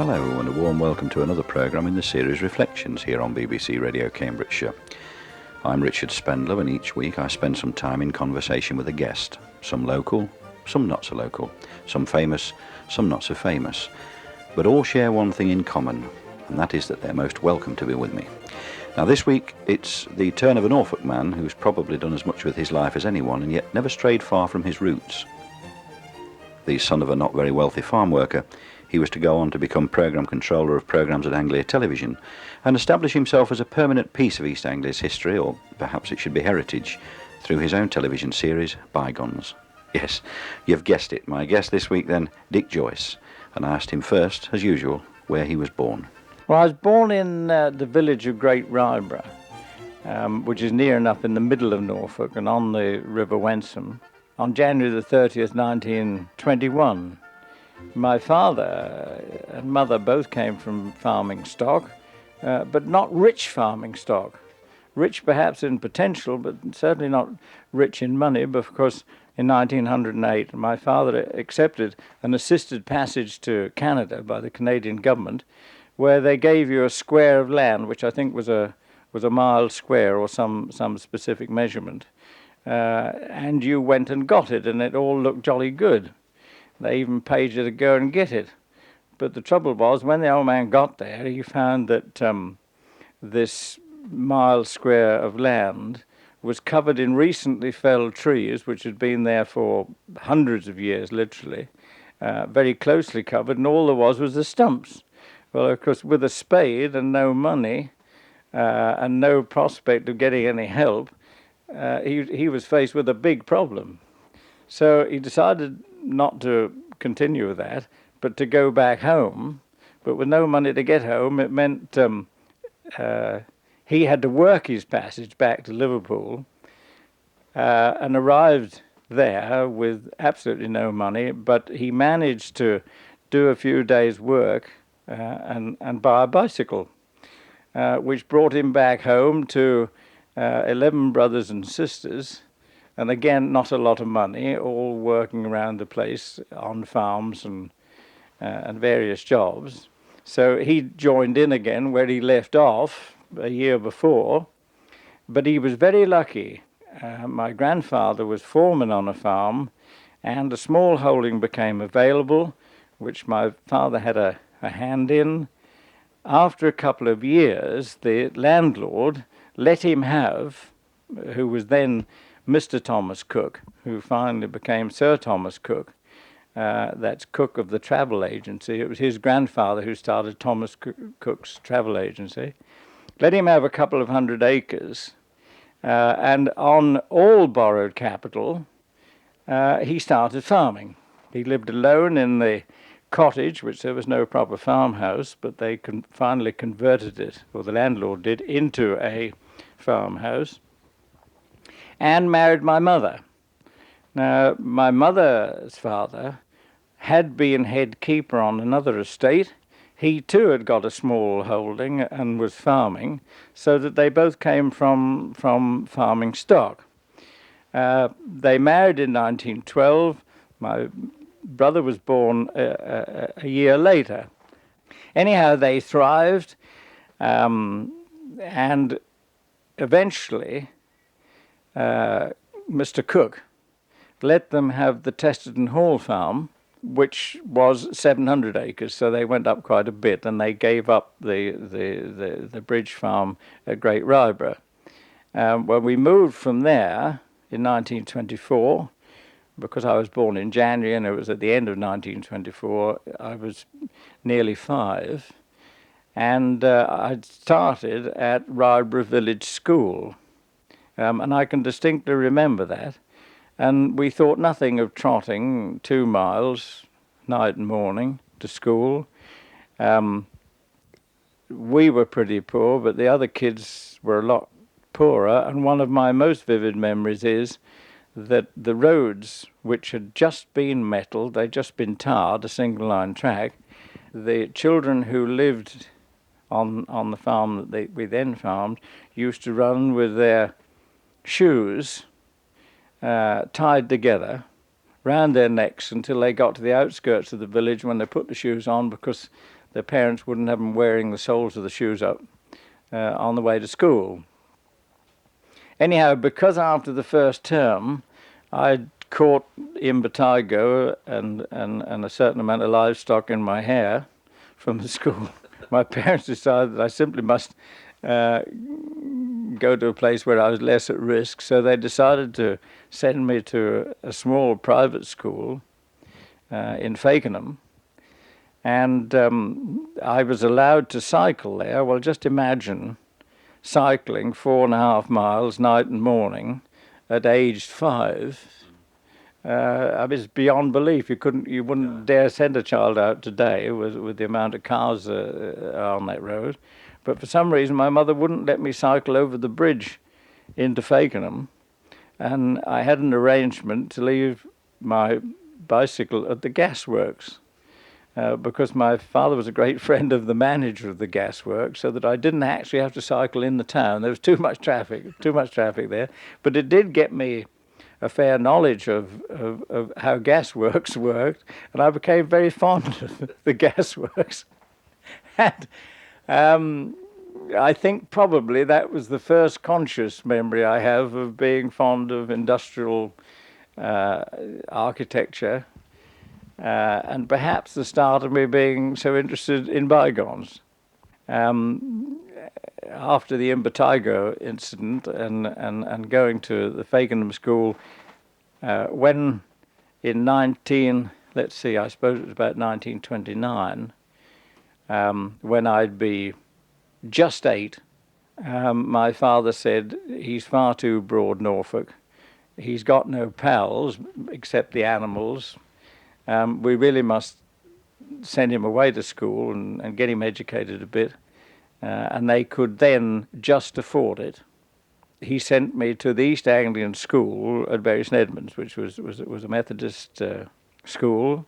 Hello and a warm welcome to another programme in the series Reflections here on BBC Radio Cambridgeshire. I'm Richard Spendler, and each week I spend some time in conversation with a guest, some local, some not so local, some famous, some not so famous, but all share one thing in common, and that is that they're most welcome to be with me. Now this week it's the turn of a Norfolk man who's probably done as much with his life as anyone and yet never strayed far from his roots. The son of a not very wealthy farm worker, he was to go on to become programme controller of programmes at Anglia Television and establish himself as a permanent piece of East Anglia's history, or perhaps it should be heritage, through his own television series, Bygones. Yes, you've guessed it. My guest this week then, Dick Joice, and I asked him first, as usual, where he was born. Well, I was born in the village of Great Ryborough, which is near enough in the middle of Norfolk and on the River Wensum, on January the 30th, 1921. My father and mother both came from farming stock, but not rich farming stock. Rich perhaps in potential, but certainly not rich in money, because in 1908 my father accepted an assisted passage to Canada by the Canadian government, where they gave you a square of land, which I think was a mile square or some specific measurement, and you went and got it, and it all looked jolly good. They even paid you to go and get it. But the trouble was, when the old man got there, he found that this mile square of land was covered in recently felled trees, which had been there for hundreds of years, literally, very closely covered, and all there was the stumps. Well, of course, with a spade and no money and no prospect of getting any help, he was faced with a big problem. So he decided not to continue with that, but to go back home. But with no money to get home, it meant he had to work his passage back to Liverpool and arrived there with absolutely no money, but he managed to do a few days' work and buy a bicycle, which brought him back home to 11 brothers and sisters. And again, not a lot of money, all working around the place on farms and various jobs. So he joined in again where he left off a year before, but he was very lucky. My grandfather was foreman on a farm, and a small holding became available, which my father had a hand in. After a couple of years, the landlord let him have, who was then Mr. Thomas Cook, who finally became Sir Thomas Cook. That's Cook of the travel agency. It was his grandfather who started Thomas Cook's travel agency. Let him have a couple of 100 acres, and on all borrowed capital, he started farming. He lived alone in the cottage, which there was no proper farmhouse, but they finally converted it, or the landlord did, into a farmhouse, and married my mother. Now, my mother's father had been head keeper on another estate. He too had got a small holding and was farming, so that they both came from farming stock. They married in 1912. My brother was born a year later. Anyhow, they thrived, and eventually Mr. Cook let them have the Testerton Hall farm, which was 700 acres, so they went up quite a bit, and they gave up the bridge farm at Great Ryborough. When we moved from there in 1924, because I was born in January and it was at the end of 1924, I was nearly 5, and I'd started at Ryborough Village School. And I can distinctly remember that. And we thought nothing of trotting 2 miles night and morning to school. We were pretty poor, but the other kids were a lot poorer. And one of my most vivid memories is that the roads, which had just been metalled, they'd just been tarred, a single-line track, the children who lived on the farm that we then farmed used to run with their shoes tied together round their necks until they got to the outskirts of the village, when they put the shoes on, because their parents wouldn't have them wearing the soles of the shoes up on the way to school. Anyhow, because after the first term I'd caught impetigo and a certain amount of livestock in my hair from the school, my parents decided that I simply must go to a place where I was less at risk, so they decided to send me to a small private school in Fakenham, and I was allowed to cycle there. Well, just imagine cycling 4.5 miles night and morning at age 5. I mean, it's beyond belief. You wouldn't dare send a child out today with the amount of cars on that road. But for some reason, my mother wouldn't let me cycle over the bridge into Fakenham, and I had an arrangement to leave my bicycle at the gasworks, because my father was a great friend of the manager of the gasworks, so that I didn't actually have to cycle in the town. There was too much traffic there. But it did get me a fair knowledge of how gasworks worked, and I became very fond of the gasworks. And I think probably that was the first conscious memory I have of being fond of industrial architecture, and perhaps the start of me being so interested in Bygones. After the impetigo incident and going to the Fakenham school, when in I suppose it was about 1929, when I'd be just 8, my father said, "He's far too broad Norfolk. He's got no pals except the animals. We really must send him away to school and get him educated a bit." And they could then just afford it. He sent me to the East Anglian school at Bury St Edmunds, which was a Methodist school,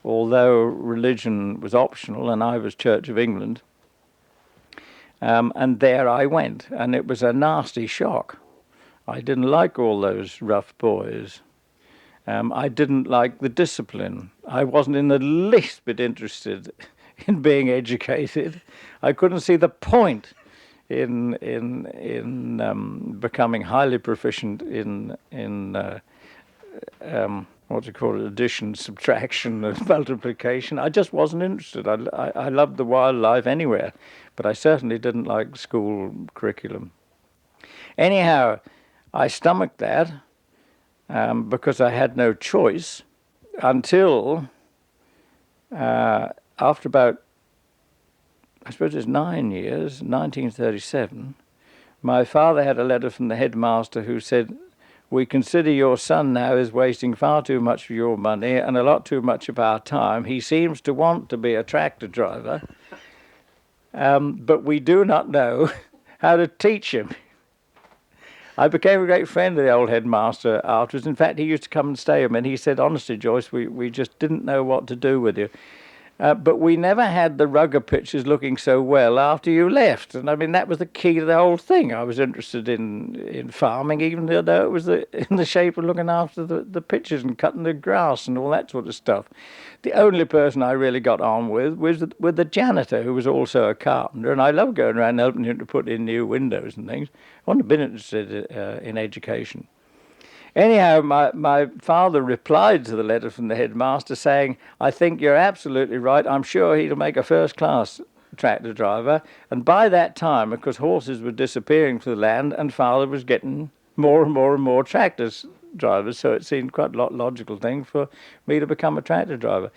although religion was optional and I was Church of England. And there I went, and it was a nasty shock. I didn't like all those rough boys. I didn't like the discipline. I wasn't in the least bit interested in being educated. I couldn't see the point in becoming highly proficient in addition, subtraction, and multiplication. I just wasn't interested. I loved the wildlife anywhere, but I certainly didn't like school curriculum. Anyhow, I stomached that because I had no choice until after about, I suppose it's 9 years, 1937, my father had a letter from the headmaster who said, "We consider your son now is wasting far too much of your money and a lot too much of our time. He seems to want to be a tractor driver, but we do not know how to teach him." I became a great friend of the old headmaster afterwards. In fact, he used to come and stay with me, and he said, "Honestly, Joyce, we just didn't know what to do with you. But we never had the rugger pitches looking so well after you left." And I mean, that was the key to the whole thing. I was interested in farming, even though it was in the shape of looking after the pitches and cutting the grass and all that sort of stuff. The only person I really got on with was the janitor, who was also a carpenter, and I loved going around helping him to put in new windows and things. I wouldn't have been interested in education. Anyhow, my father replied to the letter from the headmaster saying, "I think you're absolutely right. I'm sure he'll make a first-class tractor driver." And by that time, of course, horses were disappearing from the land, and father was getting more and more tractor drivers, so it seemed quite a logical thing for me to become a tractor driver.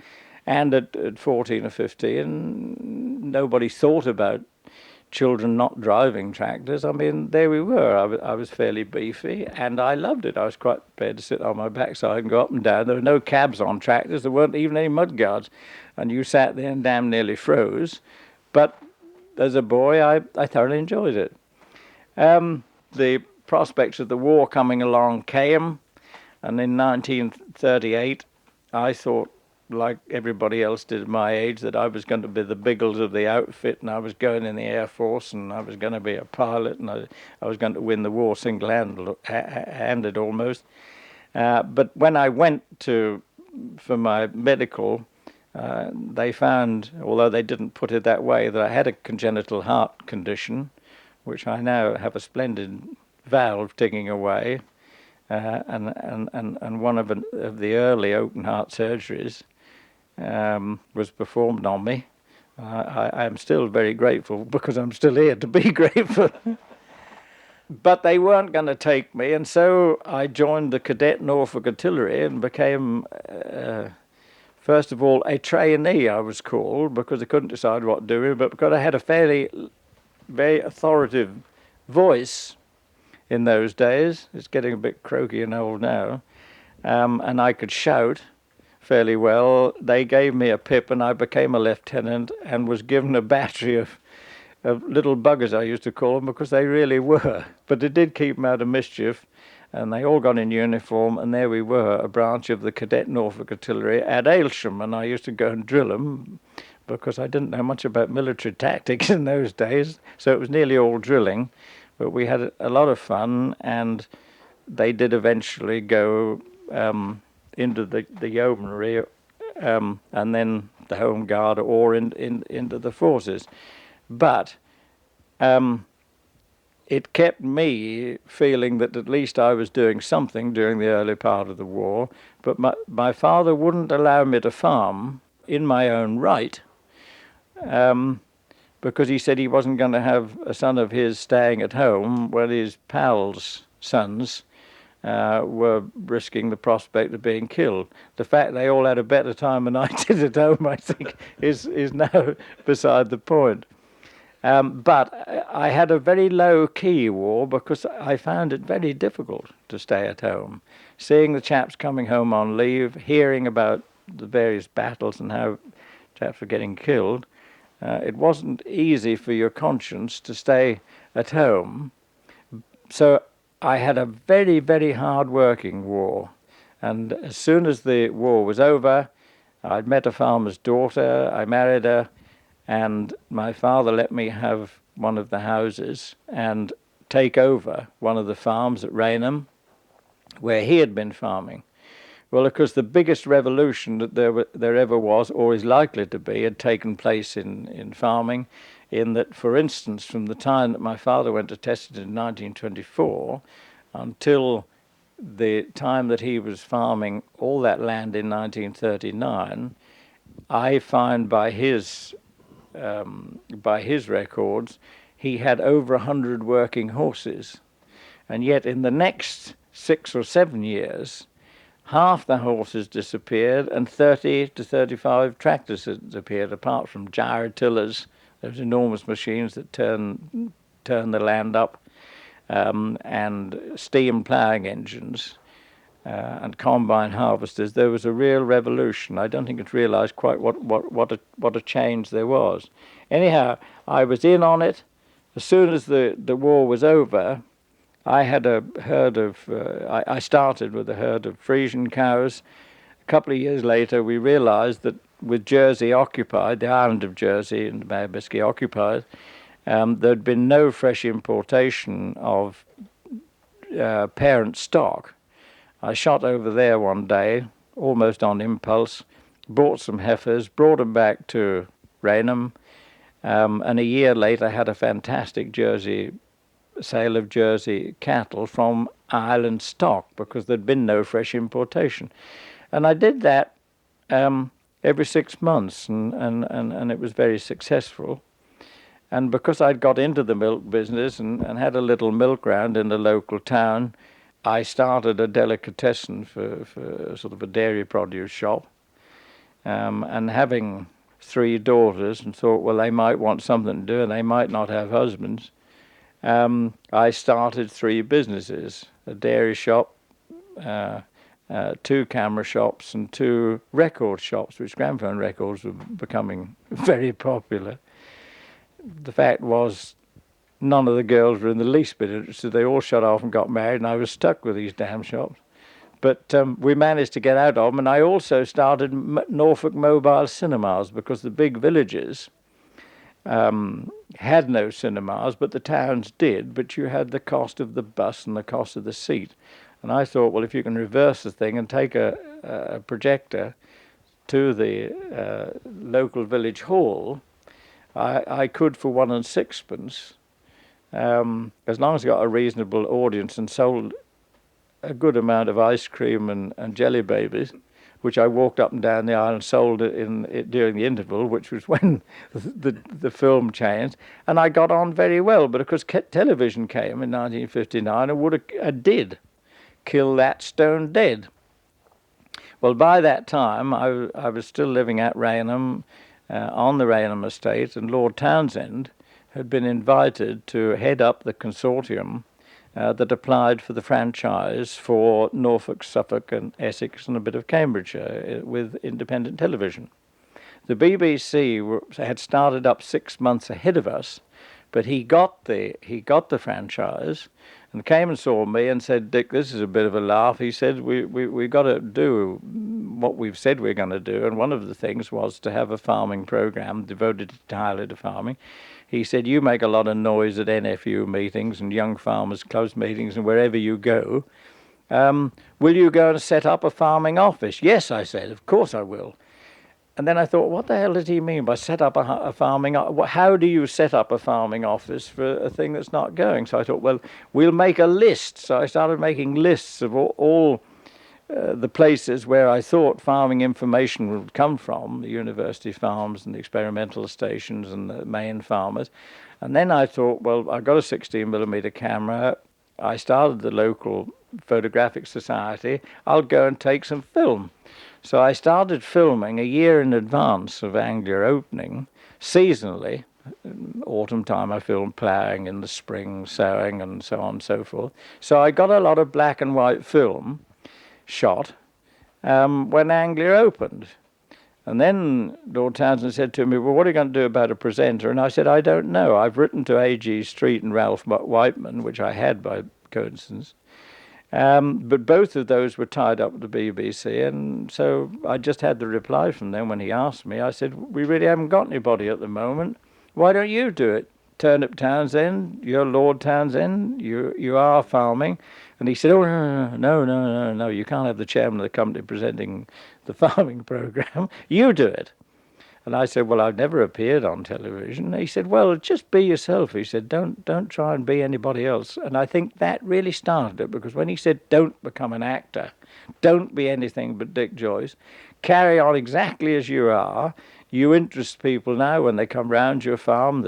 And at 14 or 15, nobody thought about children not driving tractors. I mean, there we were. I was fairly beefy, and I loved it. I was quite prepared to sit on my backside and go up and down. There were no cabs on tractors. There weren't even any mudguards, and you sat there and damn nearly froze. But as a boy, I thoroughly enjoyed it. The prospects of the war coming along came, and in 1938, I thought, like everybody else did at my age, that I was going to be the Biggles of the outfit, and I was going in the Air Force, and I was going to be a pilot, and I was going to win the war single-handed almost. But when I went for my medical, they found, although they didn't put it that way, that I had a congenital heart condition, which I now have a splendid valve ticking away, and one of the early open heart surgeries was performed on me. I am still very grateful because I'm still here to be grateful. But they weren't going to take me, and so I joined the Cadet Norfolk Artillery and became, first of all, a trainee, I was called, because I couldn't decide what to do, but because I had a very authoritative voice in those days. It's getting a bit croaky and old now, and I could shout fairly well. They gave me a pip and I became a lieutenant and was given a battery of little buggers, I used to call them, because they really were. But it did keep them out of mischief, and they all got in uniform, and there we were, a branch of the Cadet Norfolk Artillery at Aylsham, and I used to go and drill them because I didn't know much about military tactics in those days, so it was nearly all drilling. But we had a lot of fun, and they did eventually go into the yeomanry, and then the Home Guard, or into the forces. But it kept me feeling that at least I was doing something during the early part of the war. But my father wouldn't allow me to farm in my own right, because he said he wasn't going to have a son of his staying at home when his pals' sons were risking the prospect of being killed. The fact they all had a better time than I did at home, I think, is now beside the point. But I had a very low-key war because I found it very difficult to stay at home. Seeing the chaps coming home on leave, hearing about the various battles and how chaps were getting killed, it wasn't easy for your conscience to stay at home. So I had a very, very hard-working war. And as soon as the war was over, I'd met a farmer's daughter, I married her, and my father let me have one of the houses and take over one of the farms at Rainham, where he had been farming. Well, of course, the biggest revolution that there ever was, or is likely to be, had taken place in farming, in that, for instance, from the time that my father went to test it in 1924 until the time that he was farming all that land in 1939, I find by his records, he had over 100 working horses. And yet in the next 6 or 7 years, half the horses disappeared and 30 to 35 tractors had disappeared, apart from gyrotillers, those enormous machines that turn the land up, and steam ploughing engines, and combine harvesters. There was a real revolution. I don't think it's realised quite what a change there was. Anyhow, I was in on it. As soon as the war was over, I had a herd of, I started with a herd of Frisian cows. A couple of years later, we realised that with Jersey occupied, the island of Jersey and the Bay of Biscay occupied, there'd been no fresh importation of parent stock. I shot over there one day, almost on impulse, bought some heifers, brought them back to Rainham, and a year later had a fantastic sale of Jersey cattle from island stock because there'd been no fresh importation. And I did that every 6 months, and it was very successful. And because I'd got into the milk business and had a little milk round in the local town, I started a delicatessen for sort of a dairy produce shop, and having 3 daughters, and thought, well, they might want something to do and they might not have husbands, I started 3 businesses: a dairy shop, 2 camera shops, and 2 record shops, which gramophone records were becoming very popular. The fact was, none of the girls were in the least bit interested. They all shut off and got married, and I was stuck with these damn shops. But we managed to get out of them, and I also started Norfolk Mobile Cinemas, because the big villages had no cinemas, but the towns did, but you had the cost of the bus and the cost of the seat. And I thought, well, if you can reverse the thing and take a projector, to the local village hall, I could, for 1 and 6pence, as long as I got a reasonable audience and sold a good amount of ice cream and jelly babies, which I walked up and down the aisle and sold it during the interval, which was when the film changed, and I got on very well. But of course, television came in 1959 and did kill that stone dead. Well, by that time, I was still living at Raynham, on the Raynham estate, and Lord Townsend had been invited to head up the consortium that applied for the franchise for Norfolk, Suffolk and Essex and a bit of Cambridgeshire with independent television. The BBC had started up 6 months ahead of us, but he got the franchise and came and saw me and said, "Dick, this is a bit of a laugh." He said, we've got to do what we've said we're going to do, and one of the things was to have a farming program devoted entirely to farming. He said, "You make a lot of noise at NFU meetings and Young Farmers Clubs meetings and wherever you go. Will you go and set up a farming office?" "Yes," I said, "of course I will." And then I thought, what the hell did he mean by set up a farming office? How do you set up a farming office for a thing that's not going? So I thought, well, we'll make a list. So I started making lists of all the places where I thought farming information would come from, the university farms and the experimental stations and the main farmers. And then I thought, well, I got a 16mm camera. I started the local photographic society. I'll go and take some film. So I started filming a year in advance of Anglia opening, seasonally. In autumn time I filmed ploughing, in the spring sowing, and so on and so forth. So I got a lot of black and white film shot when Anglia opened. And then Lord Townsend said to me, "Well, what are you going to do about a presenter?" And I said, "I don't know. I've written to A.G. Street and Ralph Whiteman," which I had by coincidence. But both of those were tied up with the BBC, and so I just had the reply from them when he asked me. I said, "We really haven't got anybody at the moment. Why don't you do it? Turnip Townsend, you're Lord Townsend, you are farming." And he said, "Oh, no, you can't have the chairman of the company presenting the farming program. You do it." And I said, "Well, I've never appeared on television." He said, "Well, just be yourself." He said, don't try and be anybody else." And I think that really started it, because when he said, "Don't become an actor, don't be anything but Dick Joice, carry on exactly as you are. You interest people now when they come round your farm."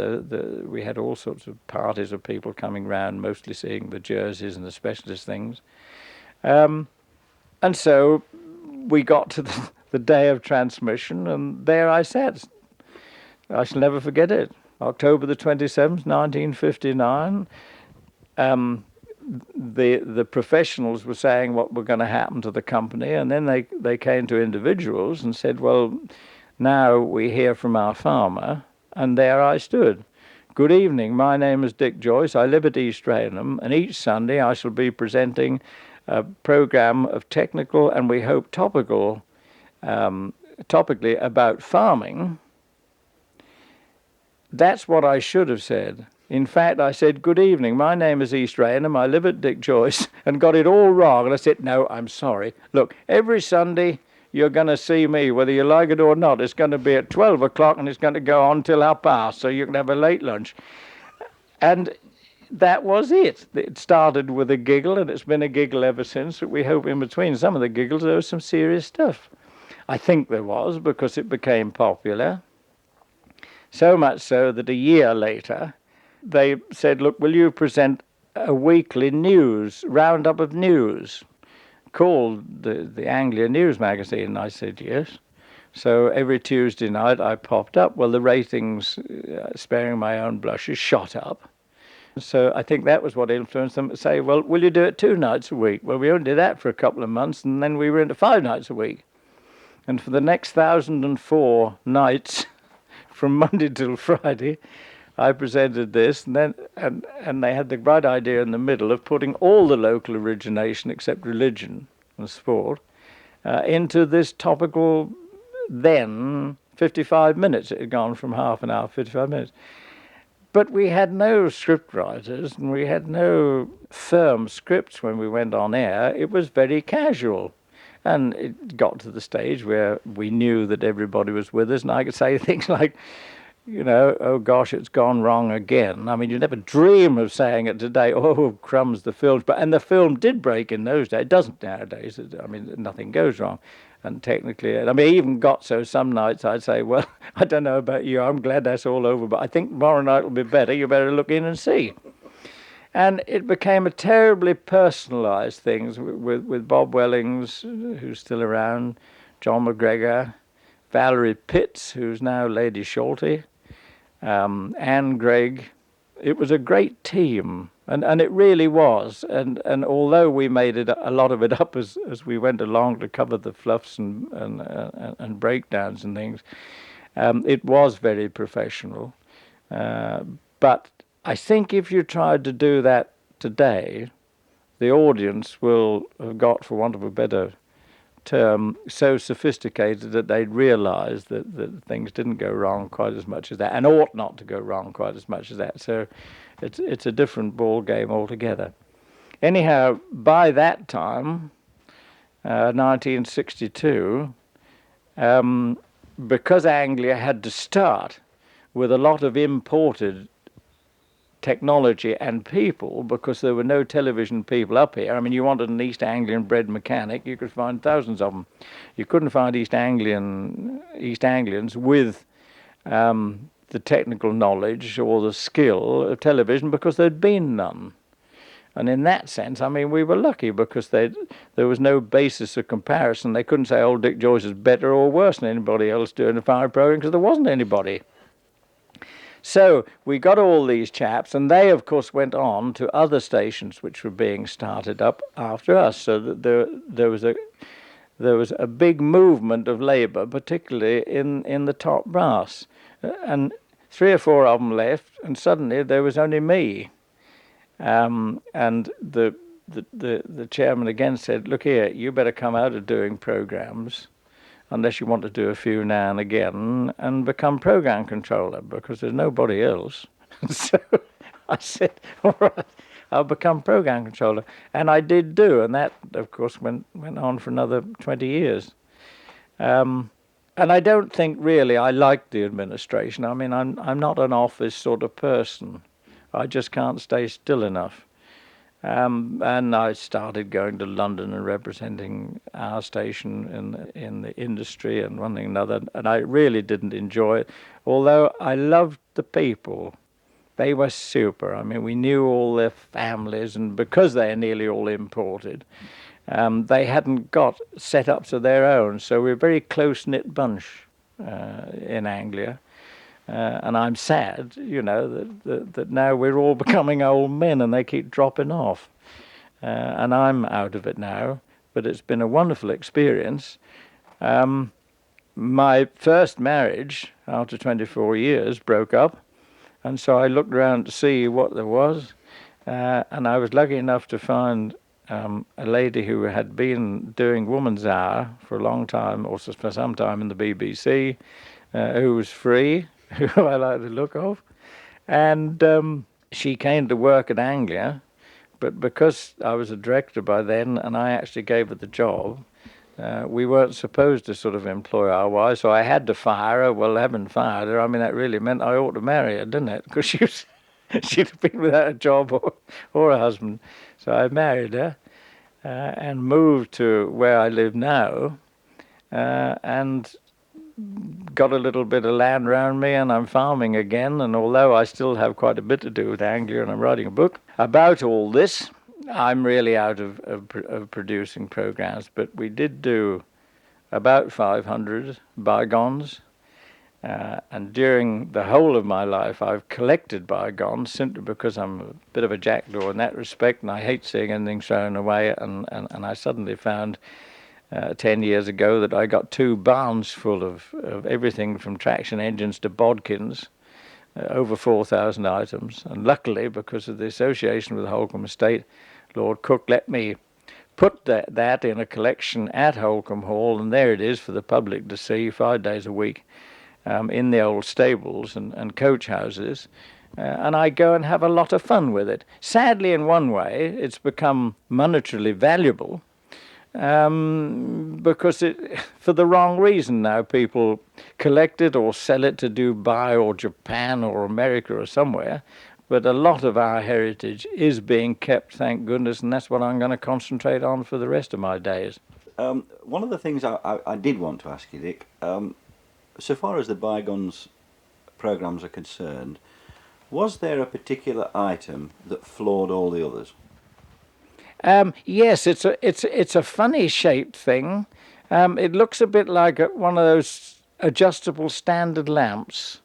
We had all sorts of parties of people coming round, mostly seeing the jerseys and the specialist things. And so we got to the day of transmission, and there I sat. I shall never forget it. October the 27th, 1959. The professionals were saying what were going to happen to the company, and then they came to individuals and said, "Well, now we hear from our farmer." And there I stood. "Good evening, my name is Dick Joice. I live at East Raynham, and each Sunday I shall be presenting a program of technical and we hope topically about farming." That's what I should have said. In fact, I said, "Good evening, my name is East Raynham, I live at Dick Joice," and got it all wrong. And I said, "No, I'm sorry. Look, every Sunday you're going to see me, whether you like it or not. It's going to be at 12 o'clock and it's going to go on till 1:30, so you can have a late lunch." And that was it. It started with a giggle, and it's been a giggle ever since. We hope in between some of the giggles there was some serious stuff. I think there was, because it became popular. So much so that a year later they said, "Look, will you present a weekly roundup of news called the Anglia News magazine?" And I said yes. So every Tuesday night I popped up. Well, the ratings, sparing my own blushes, shot up. So I think that was what influenced them to say, "Well, will you do it 2 nights a week?" Well, we only did that for a couple of months, and then we were into 5 nights a week. And for the next 1,004 nights, from Monday till Friday, I presented this, and then and they had the bright idea in the middle of putting all the local origination except religion and sport into this topical, then 55 minutes. It had gone from half an hour, 55 minutes. But we had no script writers, and we had no firm scripts when we went on air. It was very casual. And it got to the stage where we knew that everybody was with us, and I could say things like, oh gosh, it's gone wrong again. I mean, you never dream of saying it today, oh, crumbs, the film. And the film did break in those days. It doesn't nowadays. I mean, nothing goes wrong. And technically, I mean, it even got so some nights I'd say, well, I don't know about you, I'm glad that's all over, but I think tomorrow night will be better. You better look in and see. And it became a terribly personalised thing with Bob Wellings, who's still around, John McGregor, Valerie Pitts, who's now Lady Sholty, Anne Gregg. It was a great team, and it really was. And although we made it a lot of it up as we went along to cover the fluffs and breakdowns and things, it was very professional. But I think if you tried to do that today, the audience will have got, for want of a better term, so sophisticated that they'd realise that things didn't go wrong quite as much as that, and ought not to go wrong quite as much as that. So it's a different ball game altogether. Anyhow, by that time, 1962, because Anglia had to start with a lot of imported technology and people, because there were no television people up here. I mean, you wanted an East Anglian bred mechanic, you could find thousands of them. You couldn't find East Anglians with the technical knowledge or the skill of television, because there'd been none. And in that sense, I mean, we were lucky, because there was no basis of comparison. They couldn't say old Dick Joice is better or worse than anybody else doing a fire program, because there wasn't anybody. So we got all these chaps, and they, of course, went on to other stations which were being started up after us. So that there was a big movement of labour, particularly in the top brass, and 3 or 4 of them left, and suddenly there was only me. And the chairman again said, "Look here, you better come out of doing programmes, unless you want to do a few now and again, and become program controller, because there's nobody else." So I said, "All right, I'll become program controller." And I did do, and that, of course, went on for another 20 years. And I don't think really I liked the administration. I mean, I'm not an office sort of person. I just can't stay still enough. And I started going to London and representing our station in the industry and one thing and another, and I really didn't enjoy it, although I loved the people. They were super. I mean, we knew all their families, and because they are nearly all imported, they hadn't got setups of their own, so we're a very close-knit bunch in Anglia. And I'm sad, that now we're all becoming old men and they keep dropping off. And I'm out of it now, but it's been a wonderful experience. My first marriage, after 24 years, broke up, and so I looked around to see what there was, and I was lucky enough to find a lady who had been doing Woman's Hour for a long time, or for some time in the BBC, who was free, who I like the look of, and she came to work at Anglia, but because I was a director by then and I actually gave her the job, we weren't supposed to sort of employ our wives, so I had to fire her. Well, having fired her, I mean, that really meant I ought to marry her, didn't it? Because she'd have been without a job or a husband. So I married her and moved to where I live now, and got a little bit of land around me, and I'm farming again. And although I still have quite a bit to do with Anglia, and I'm writing a book about all this, I'm really out of producing programs. But we did do about 500 Bygones, and during the whole of my life I've collected Bygones, simply because I'm a bit of a jackdaw in that respect, and I hate seeing anything thrown away. And I suddenly found 10 years ago that I got 2 barns full of everything from traction engines to bodkins, over 4,000 items. And luckily, because of the association with Holcombe Estate, Lord Cook let me put that in a collection at Holcombe Hall, and there it is for the public to see 5 days a week, in the old stables and coach houses. And I go and have a lot of fun with it. Sadly, in one way, it's become monetarily valuable, because for the wrong reason now. People collect it or sell it to Dubai or Japan or America or somewhere. But a lot of our heritage is being kept, thank goodness, and that's what I'm going to concentrate on for the rest of my days. One of the things I did want to ask you, Dick, so far as the Bygones programmes are concerned, was there a particular item that floored all the others? Yes, it's a funny shaped thing. It looks a bit like one of those adjustable standard lamps,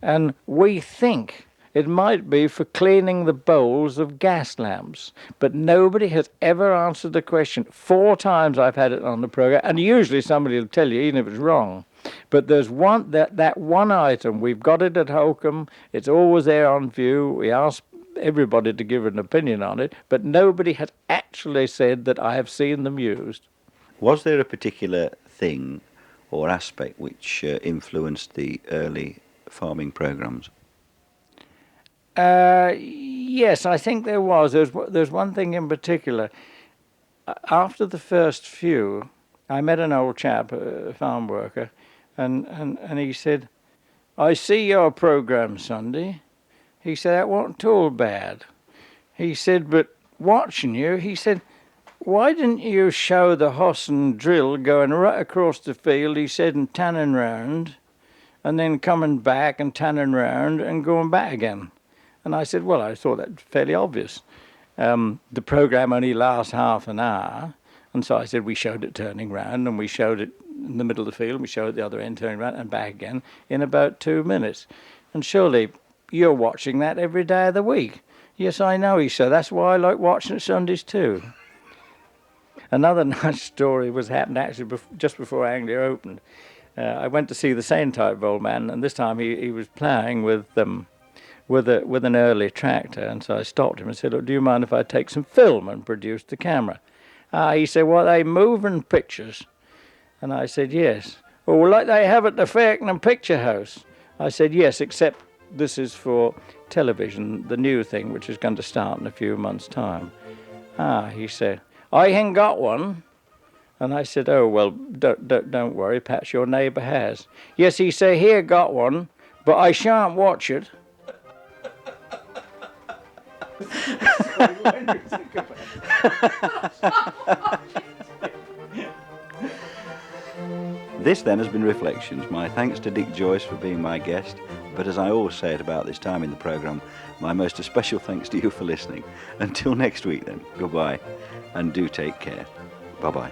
and we think it might be for cleaning the bowls of gas lamps, but nobody has ever answered the question. 4 times I've had it on the program, and usually somebody will tell you, even if it's wrong. But there's that one item. We've got it at Holcombe. It's always there on view. We ask everybody to give an opinion on it, but nobody has actually said that I have seen them used. Was there a particular thing or aspect which influenced the early farming programmes? Yes, I think there was. There's one thing in particular. After the first few, I met an old chap, a farm worker, and he said, "I see your programme Sunday." He said, "That wasn't at all bad." He said, "But watching you," he said, "why didn't you show the horse and drill going right across the field," he said, "and tanning round, and then coming back and tanning round and going back again?" And I said, "Well, I thought that fairly obvious. The programme only lasts half an hour." And so I said, we showed it turning round, and we showed it in the middle of the field, and we showed it the other end turning round and back again in about 2 minutes. "And surely you're watching that every day of the week." "Yes, I know," he said. "That's why I like watching it Sundays too." Another nice story happened actually just before Anglia opened. I went to see the same type of old man, and this time he was ploughing with an early tractor, and so I stopped him and said, "Look, do you mind if I take some film and produce the camera?" He said, "What, are they moving pictures?" And I said, "Yes." "Oh, well, like they have at the Faircnham Picture House?" I said, "Yes, except this is for television, the new thing, which is going to start in a few months' time." He said, "I ain't got one." And I said, "Oh, well, don't worry, perhaps your neighbour has." "Yes," he said, "here got one, but I shan't watch it." This then has been Reflections. My thanks to Dick Joice for being my guest, but as I always say at about this time in the programme, my most especial thanks to you for listening. Until next week then, goodbye, and do take care. Bye-bye.